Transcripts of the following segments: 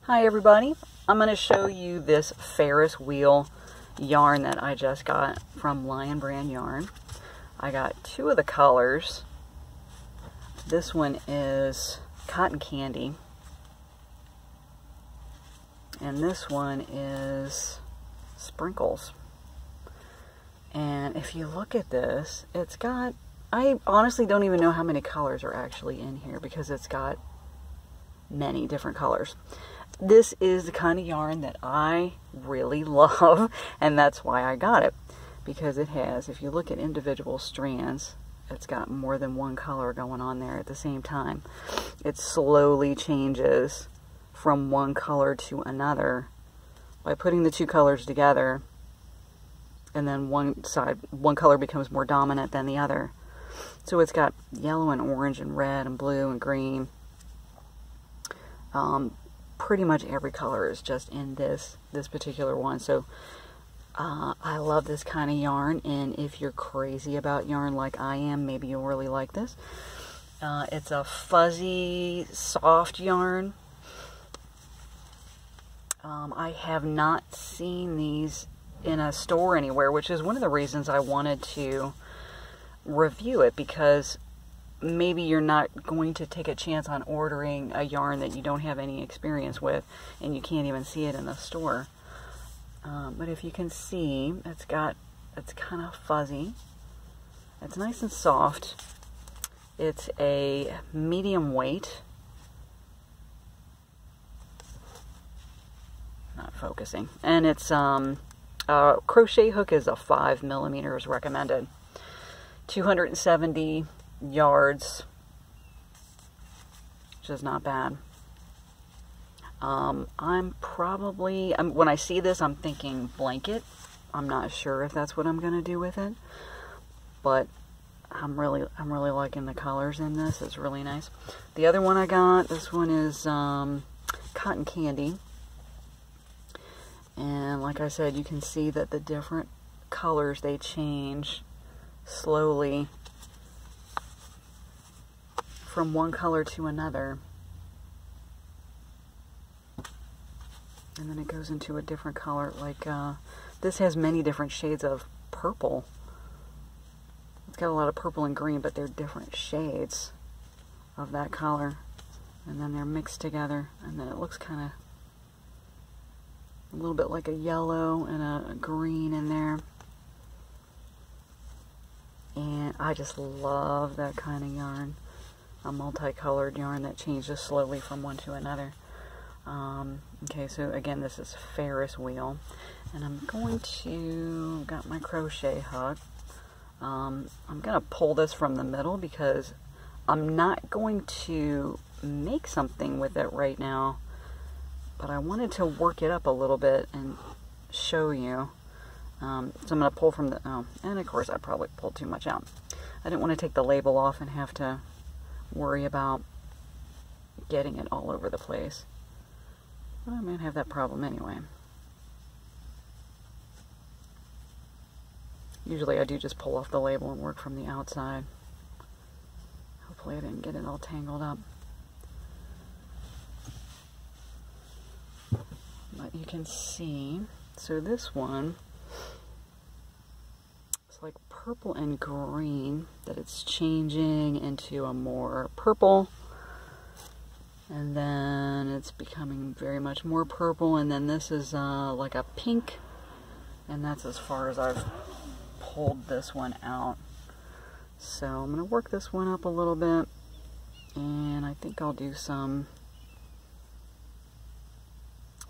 Hi everybody, I'm going to show you this Ferris Wheel yarn that I just got from Lion Brand Yarn. I got two of the colors. This one is Cotton Candy and this one is Sprinkles. And if you look at this, it's got, I honestly don't even know how many colors are actually in here because it's got many different colors. This is the kind of yarn that I really love, and that's why I got it. Because it has, if you look at individual strands, it's got more than one color going on there at the same time. It slowly changes from one color to another by putting the two colors together, and then one color becomes more dominant than the other. So it's got yellow and orange and red and blue and green. Pretty much every color is just in this particular one. So I love this kind of yarn, and if you're crazy about yarn like I am, maybe you'll really like this. It's a fuzzy, soft yarn. I have not seen these in a store anywhere, which is one of the reasons I wanted to review it, because maybe you're not going to take a chance on ordering a yarn that you don't have any experience with and you can't even see it in the store. But if you can see, it's kind of fuzzy. It's nice and soft. It's a medium weight. Not focusing. And it's crochet hook is a 5mm is recommended. 270 yards, which is not bad. When I see this, I'm thinking blanket. I'm not sure if that's what I'm going to do with it, but I'm really liking the colors in this. It's really nice. The other one I got, this one is Cotton Candy, and like I said, you can see that the different colors, they change slowly from one color to another, and then it goes into a different color. Like this has many different shades of purple. It's got a lot of purple and green, but they're different shades of that color, and then they're mixed together, and then it looks kind of a little bit like a yellow and a green in there. And I just love that kind of yarn. A multicolored yarn that changes slowly from one to another. Okay, so again, this is Ferris Wheel, and I'm going to, got my crochet hook. I'm going to pull this from the middle because I'm not going to make something with it right now, but I wanted to work it up a little bit and show you. So I'm going to pull from the, and of course I probably pulled too much out. I didn't want to take the label off and have to worry about getting it all over the place. But I might have that problem anyway. Usually I do just pull off the label and work from the outside. Hopefully I didn't get it all tangled up. But you can see, so this one, it's like purple and green, that it's changing into a more purple, and then it's becoming very much more purple, and then this is like a pink, and that's as far as I've pulled this one out. So I'm going to work this one up a little bit, and I think I'll do some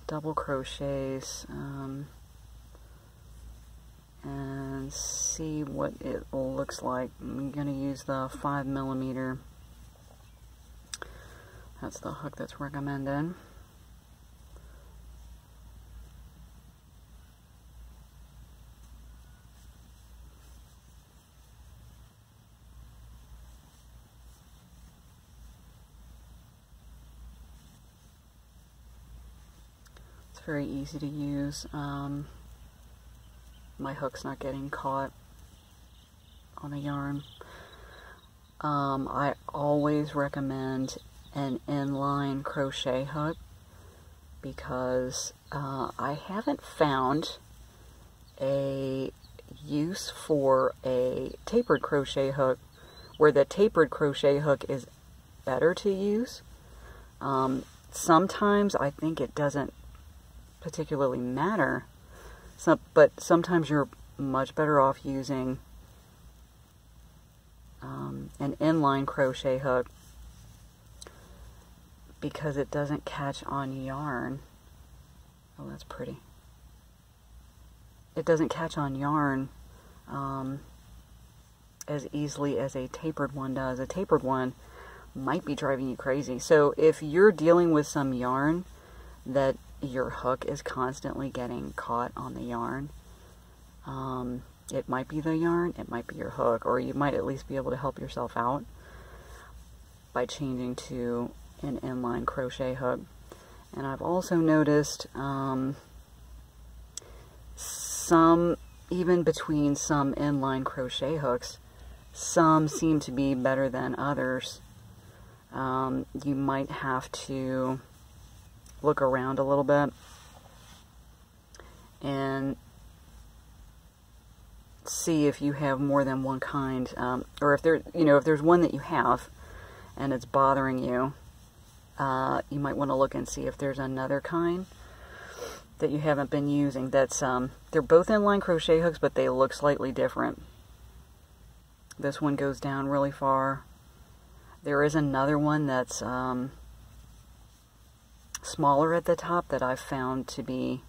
double crochets and see what it looks like. I'm going to use the 5mm. That's the hook that's recommended. It's very easy to use. My hook's not getting caught on the yarn. I always recommend an inline crochet hook because I haven't found a use for a tapered crochet hook where the tapered crochet hook is better to use. Sometimes I think it doesn't particularly matter, but sometimes you're much better off using an inline crochet hook because it doesn't catch on yarn. Oh, that's pretty. It doesn't catch on yarn as easily as a tapered one does. A tapered one might be driving you crazy. So if you're dealing with some yarn that your hook is constantly getting caught on the yarn, it might be the yarn, it might be your hook, or you might at least be able to help yourself out by changing to an inline crochet hook. And I've also noticed even between some inline crochet hooks, some seem to be better than others. You might have to look around a little bit and see if you have more than one kind, or if there's one that you have and it's bothering you, you might want to look and see if there's another kind that you haven't been using. That's they're both inline crochet hooks, but they look slightly different. This one goes down really far. There is another one that's smaller at the top that I've found to be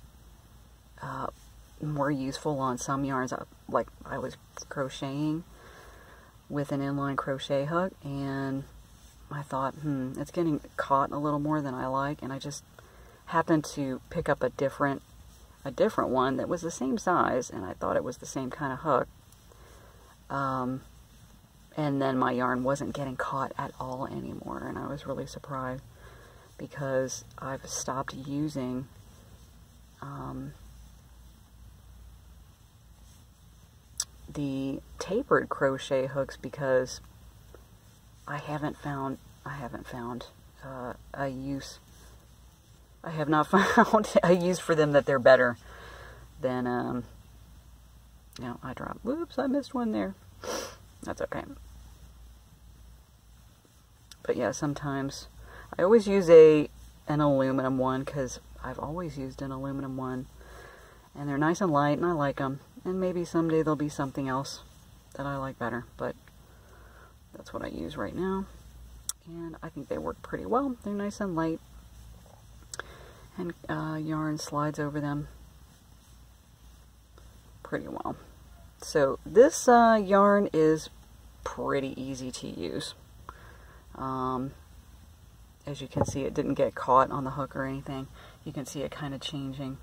more useful on some yarns. Like I was crocheting with an inline crochet hook, and I thought, it's getting caught a little more than I like, and I just happened to pick up a different one that was the same size, and I thought it was the same kind of hook. And then my yarn wasn't getting caught at all anymore, and I was really surprised because I've stopped using the tapered crochet hooks because I haven't found a use. I have not found a use for them that they're better than I dropped. Whoops, I missed one there. That's okay. But yeah, sometimes I always use an aluminum one because I've always used an aluminum one, and they're nice and light, and I like them. And maybe someday there'll be something else that I like better, but that's what I use right now, and I think they work pretty well. They're nice and light, and yarn slides over them pretty well. So this yarn is pretty easy to use. As you can see, it didn't get caught on the hook or anything. You can see it kind of changing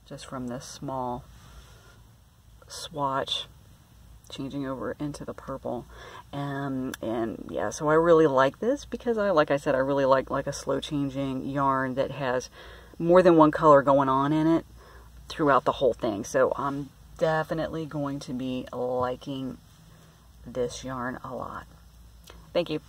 just from this small swatch, changing over into the purple. And yeah, so I really like this because like I said, I really like a slow changing yarn that has more than one color going on in it throughout the whole thing. So I'm definitely going to be liking this yarn a lot. Thank you.